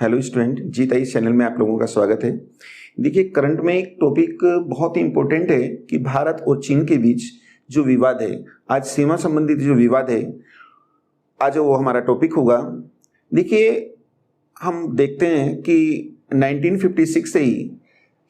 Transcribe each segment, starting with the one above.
Hello student, जीता इस channel में आप लोगों का स्वागत है। देखिए, करंट में एक टॉपिक बहुत ही इम्पोर्टेंट है कि भारत और चीन के बीच जो विवाद है, आज सीमा संबंधित जो विवाद है, आज वो हमारा टॉपिक होगा। देखिए, हम देखते हैं कि 1956 से ही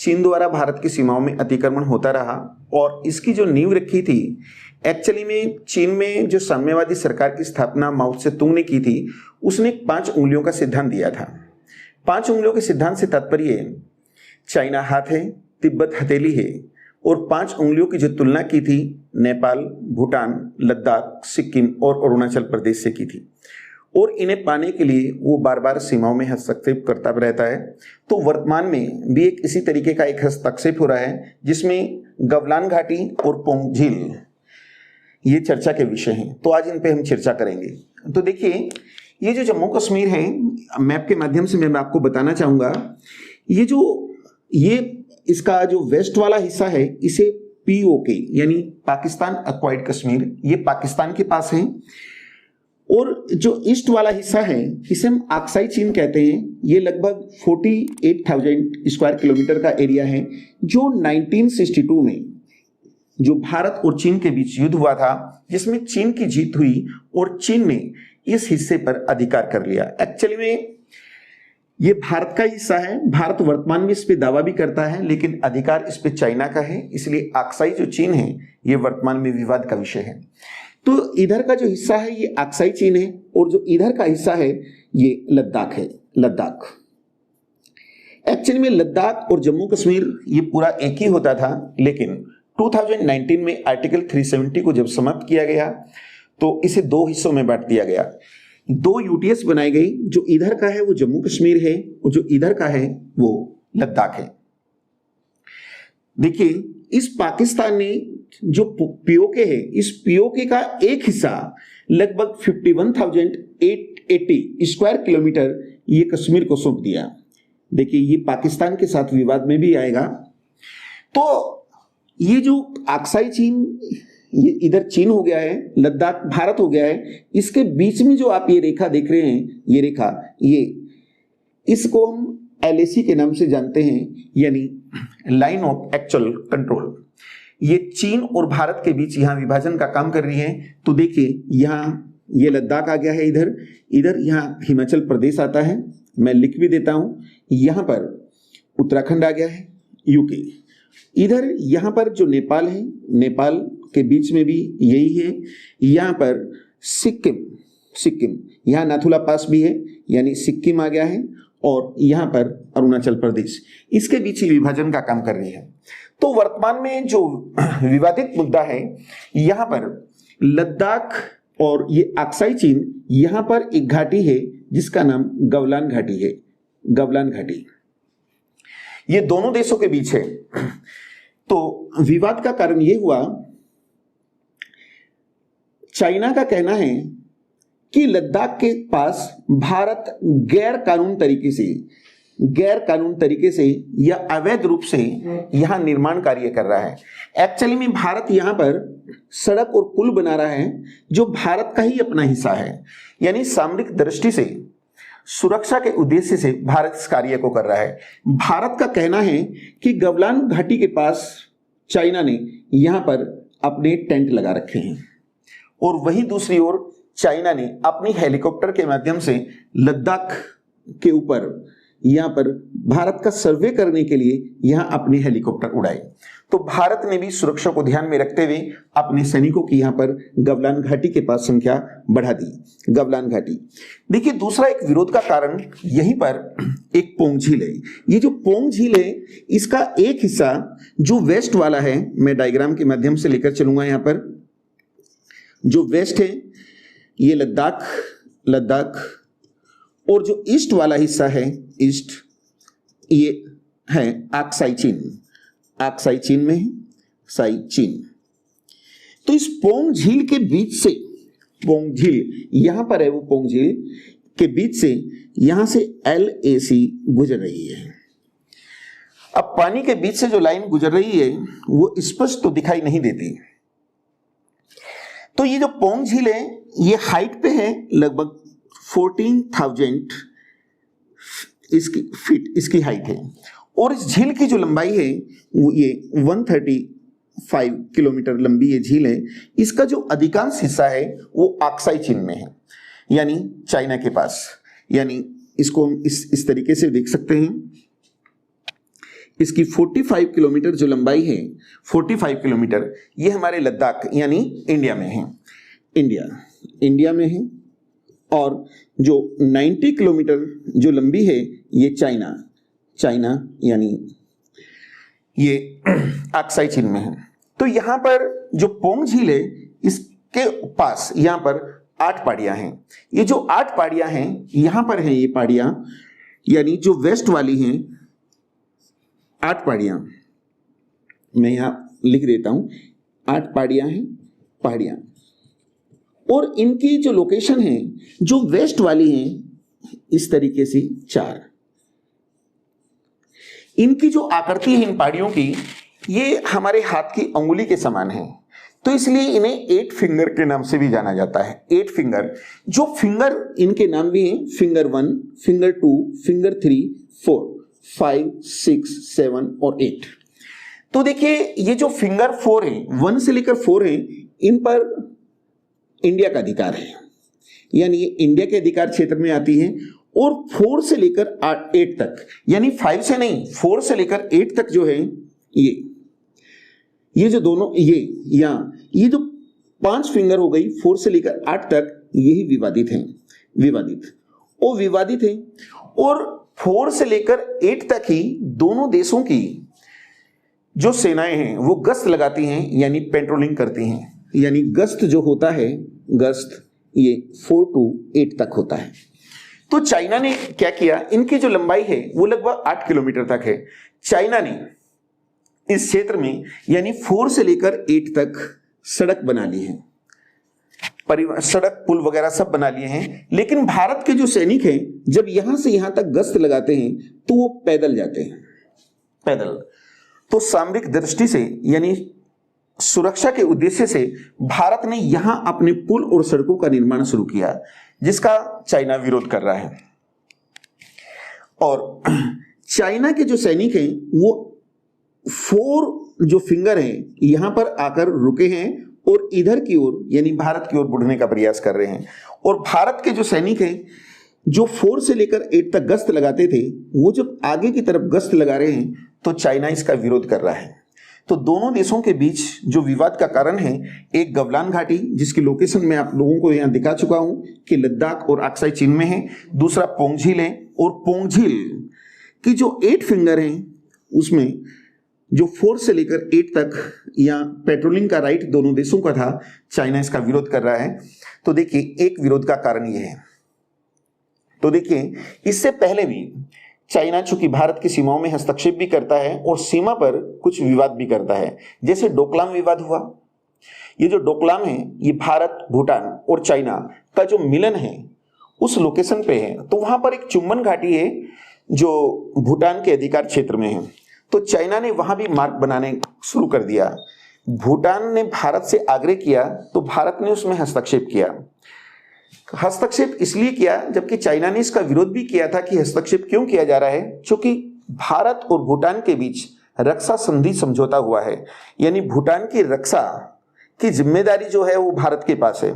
चीन द्वारा भारत की सीमाओं में अतिक्रमण होता रहा और इसकी जो नींव रखी थी, एक्चुअली में चीन में जो साम्यवादी सरकार की स्थापना माओ त्से-तुंग ने की थी, उसने 5 उंगलियों का सिद्धांत दिया था। 5 उंगलियों के सिद्धांत से तात्पर्य चाइना हाथ है, तिब्बत हथेली है, और 5 उंगलियों की जो तुलना की थी नेपाल, भूटान, लद्दाख, सिक्किम और अरुणाचल प्रदेश से की थी, और इन्हें पाने के लिए वो बार बार सीमाओं में हस्तक्षेप करता रहता है। तो वर्तमान में भी एक इसी तरीके का एक हस्तक्षेप हो रहा है, जिसमें गलवान घाटी और पोंग झील ये चर्चा के विषय हैं। तो आज इन पे हम चर्चा करेंगे। तो देखिए, ये जो जम्मू कश्मीर है, मैप के माध्यम से मैं आपको बताना चाहूँगा, ये इसका जो वेस्ट वाला हिस्सा है, इसे POK यानी पाकिस्तान एक्वायर्ड कश्मीर, ये पाकिस्तान के पास है, और जो ईस्ट वाला हिस्सा है इसे हम आक्साई चीन कहते हैं। ये लगभग 48,000 स्क्वायर किलोमीटर का एरिया है, जो 1962 में जो भारत और चीन के बीच युद्ध हुआ था, जिसमें चीन की जीत हुई और चीन ने इस हिस्से पर अधिकार कर लिया। एक्चुअली में ये भारत का हिस्सा है, भारत वर्तमान में इस पे दावा भी करता है, लेकिन अधिकार इस पे चाइना का है, इसलिए आक्साई जो चीन है ये वर्तमान में विवाद का विषय है। तो इधर का जो हिस्सा है ये आक्साई चीन है, और जो इधर का हिस्सा है ये लद्दाख है। लद्दाख एक्चुअली में लद्दाख और जम्मू कश्मीर ये पूरा एक ही होता था, लेकिन 2019 में आर्टिकल 370 को जब समाप्त किया गया तो इसे 2 हिस्सों में बांट दिया गया। 2 UTS बनाई गई, जो इधर का है वो जम्मू कश्मीर है और जो इधर का है वो लद्दाख है। देखिए, इस पाकिस्तान ने जो POK है, इस POK का एक हिस्सा लगभग 51,880 स्क्वायर किलोमीटर ये कश्मीर को सौंप दिया। देखिए, ये पाकिस्तान के साथ विवाद में भी आएगा। तो ये जो आक्साई चीन, ये इधर चीन हो गया है, लद्दाख भारत हो गया है, इसके बीच में जो आप ये रेखा देख रहे हैं, ये रेखा, इसको हम LAC के नाम से जानते हैं, यानी लाइन ऑफ एक्चुअल कंट्रोल। ये चीन और भारत के बीच यहाँ विभाजन का काम कर रही है। तो देखिए, यहाँ ये लद्दाख आ गया है, इधर यहाँ हिमाचल प्रदेश आता है, मैं लिख भी देता हूँ। यहाँ पर उत्तराखंड आ गया है, UK। इधर यहाँ पर जो नेपाल है, नेपाल के बीच में भी यही है। यहाँ पर सिक्किम, यहाँ नाथुला पास भी है, यानी सिक्किम आ गया है, और यहाँ पर अरुणाचल प्रदेश, इसके बीच ही विभाजन का काम कर रही है। तो वर्तमान में जो विवादित मुद्दा है, यहाँ पर लद्दाख और ये आक्साई चीन, यहाँ पर एक घाटी है जिसका नाम गलवान घाटी है। गलवान घाटी ये दोनों देशों के बीच है। तो विवाद का कारण ये हुआ, चाइना का कहना है कि लद्दाख के पास भारत गैर कानून तरीके से या अवैध रूप से यहां निर्माण कार्य कर रहा है। एक्चुअली में भारत यहां पर सड़क और पुल बना रहा है, जो भारत का ही अपना हिस्सा है, यानी सामरिक दृष्टि से, सुरक्षा के उद्देश्य से भारत इस कार्य को कर रहा है। भारत का कहना है कि गलवान घाटी के पास चाइना ने यहां पर अपने टेंट लगा रखे हैं, और वही दूसरी ओर चाइना ने अपनी हेलीकॉप्टर के माध्यम से लद्दाख के ऊपर यहां पर भारत का सर्वे करने के लिए यहां अपने हेलीकॉप्टर उड़ाए। तो भारत ने भी सुरक्षा को ध्यान में रखते हुए अपने सैनिकों की यहां पर गलवान घाटी के पास संख्या बढ़ा दी। गलवान घाटी, देखिए, दूसरा एक विरोध का कारण यहीं पर एक पोंग झील है। ये जो पोंग झील है, इसका एक हिस्सा जो वेस्ट वाला है, मैं डायग्राम के माध्यम से लेकर चलूंगा। यहाँ पर जो वेस्ट है ये लद्दाख, और जो ईस्ट वाला हिस्सा है, ईस्ट, ये है आक्साई चीन में है, साई चीन। तो इस पोंग झील के बीच से, पोंग झील यहां पर है, वो पोंग झील के बीच से यहां से LAC गुजर रही है। अब पानी के बीच से जो लाइन गुजर रही है वो स्पष्ट तो दिखाई नहीं देती। तो ये जो पोंग झील है ये हाइट पे है लगभग 14,000 इसकी फीट इसकी हाइट है, और इस झील की जो लंबाई है वो ये 135 किलोमीटर लंबी ये झील है। इसका जो अधिकांश हिस्सा है वो अक्साई चीन में है, यानी चाइना के पास। यानी इसको हम इस तरीके से देख सकते हैं। इसकी 45 किलोमीटर जो लंबाई है, 45 किलोमीटर, ये हमारे लद्दाख यानी इंडिया में है, इंडिया में है। और जो 90 किलोमीटर जो लंबी है ये चाइना यानी ये अक्साई चीन में है। तो यहां पर जो पोंग झील है इसके पास यहां पर 8 पहाड़ियां हैं। ये जो 8 पहाड़ियां हैं यहां पर हैं, ये पहाड़ियां यानी जो वेस्ट वाली हैं 8 पहाड़ियां, मैं यहां लिख देता हूं, 8 पहाड़ियां हैं, पहाड़ियां। और इनकी जो लोकेशन है जो वेस्ट वाली हैं इस तरीके से 4। इनकी जो आकृति है इन पहाड़ियों की, ये हमारे हाथ की अंगुली के समान है, तो इसलिए इन्हें 8 फिंगर के नाम से भी जाना जाता है। 8 फिंगर, जो फिंगर इनके नाम भी हैं, फिंगर 1, फिंगर 2, फिंगर 3, 4, 5, 6, 7 और 8। तो देखिए ये जो फिंगर 4 है, 1 से लेकर 4 है, इन पर इंडिया का अधिकार है, यानी ये इंडिया के अधिकार क्षेत्र में आती है। और 4 से लेकर 8 तक, यानी 5 से नहीं, 4 से लेकर 8 तक जो है ये जो दोनों ये जो 5 फिंगर हो गई 4 से लेकर 8 तक, यही विवादित हैं, विवादित हैं। और 4 से लेकर 8 तक ही दोनों देशों की जो सेनाएं हैं वो गश्त लगाती हैं, यानी पेट्रोलिंग करती हैं। यानी गश्त जो होता है, गश्त ये 4 to 8 तक होता है। तो चाइना ने क्या किया, इनकी जो लंबाई है वो लगभग 8 किलोमीटर तक है। चाइना ने इस क्षेत्र में यानी 4 से लेकर 8 तक सड़क बना ली है, सड़क पुल वगैरह सब बना लिए हैं। लेकिन भारत के जो सैनिक हैं जब यहां से यहां तक गश्त लगाते हैं तो वो पैदल जाते हैं, पैदल। तो सामरिक दृष्टि से यानी सुरक्षा के उद्देश्य से भारत ने यहां अपने पुल और सड़कों का निर्माण शुरू किया, जिसका चाइना विरोध कर रहा है। और चाइना के जो सैनिक हैं वो 4 जो फिंगर हैं यहां पर आकर रुके हैं और इधर की ओर यानी भारत की ओर बढ़ने का प्रयास कर रहे हैं। और भारत के जो सैनिक हैं जो 4 से लेकर 8 तक गश्त लगाते थे, वो जब आगे की तरफ गश्त लगा रहे हैं तो चाइना इसका विरोध कर रहा है। तो दोनों देशों के बीच जो विवाद का कारण है, एक गलवान घाटी जिसकी लोकेशन मैं आप लोगों को यहां दिखा चुका हूं कि लद्दाख और अक्साई चीन में है, दूसरा पोंग झील है। और पोंग झील की जो 8 फिंगर हैं उसमें जो 4 से लेकर 8 तक या पेट्रोलिंग का राइट दोनों देशों का था, चाइना इसका विरोध कर रहा है। तो देखिए एक विरोध का कारण यह है। तो देखिए इससे पहले भी चाइना चूंकि भारत की सीमाओं में हस्तक्षेप भी करता है और सीमा पर कुछ विवाद भी करता है, जैसे डोकलाम विवाद हुआ। ये जो डोकलाम है ये भारत, भूटान और चाइना का जो मिलन है उस लोकेशन पे है। तो वहां पर एक चुम्बन घाटी है जो भूटान के अधिकार क्षेत्र में है। तो चाइना ने वहां भी मार्ग बनाने शुरू कर दिया। भूटान ने भारत से आग्रह किया तो भारत ने उसमें हस्तक्षेप किया। हस्तक्षेप इसलिए किया जबकि चाइना ने इसका विरोध भी किया था कि हस्तक्षेप क्यों किया जा रहा है, क्योंकि भारत और भूटान के बीच रक्षा संधि समझौता हुआ है, यानी भूटान की रक्षा की जिम्मेदारी जो है वो भारत के पास है।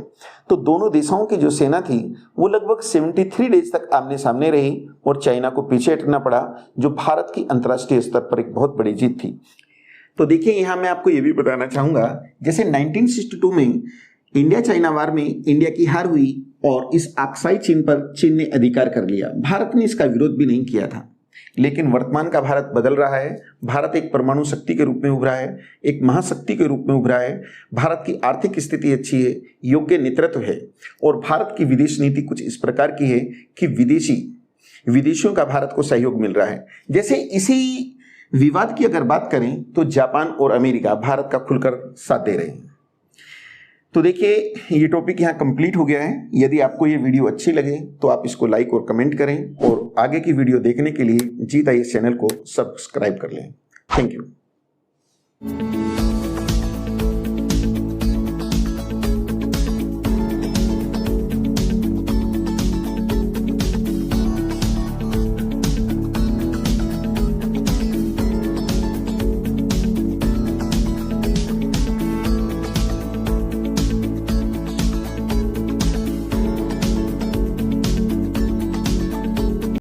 तो दोनों देशों की जो सेना थी वो लगभग 73 डेज तक आमने सामने रही और चाइना को पीछे हटना पड़ा, जो भारत की अंतर्राष्ट्रीय स्तर पर एक बहुत बड़ी जीत थी। तो देखिए यहाँ मैं आपको ये भी बताना चाहूंगा, जैसे 1962 में इंडिया चाइना वार में इंडिया की हार हुई और इस अक्साई चीन पर चीन ने अधिकार कर लिया। भारत ने इसका विरोध भी नहीं किया था, लेकिन वर्तमान का भारत बदल रहा है। भारत एक परमाणु शक्ति के रूप में उभरा है, एक महाशक्ति के रूप में उभरा है। भारत की आर्थिक स्थिति अच्छी है, योग्य नेतृत्व है और भारत की विदेश नीति कुछ इस प्रकार की है कि विदेशियों का भारत को सहयोग मिल रहा है। जैसे इसी विवाद की अगर बात करें तो जापान और अमेरिका भारत का खुलकर साथ दे रहे हैं। तो देखिए ये टॉपिक यहाँ कंप्लीट हो गया है। यदि आपको ये वीडियो अच्छी लगे तो आप इसको लाइक और कमेंट करें और आगे की वीडियो देखने के लिए जीत आई चैनल को सब्सक्राइब कर लें। Thank you.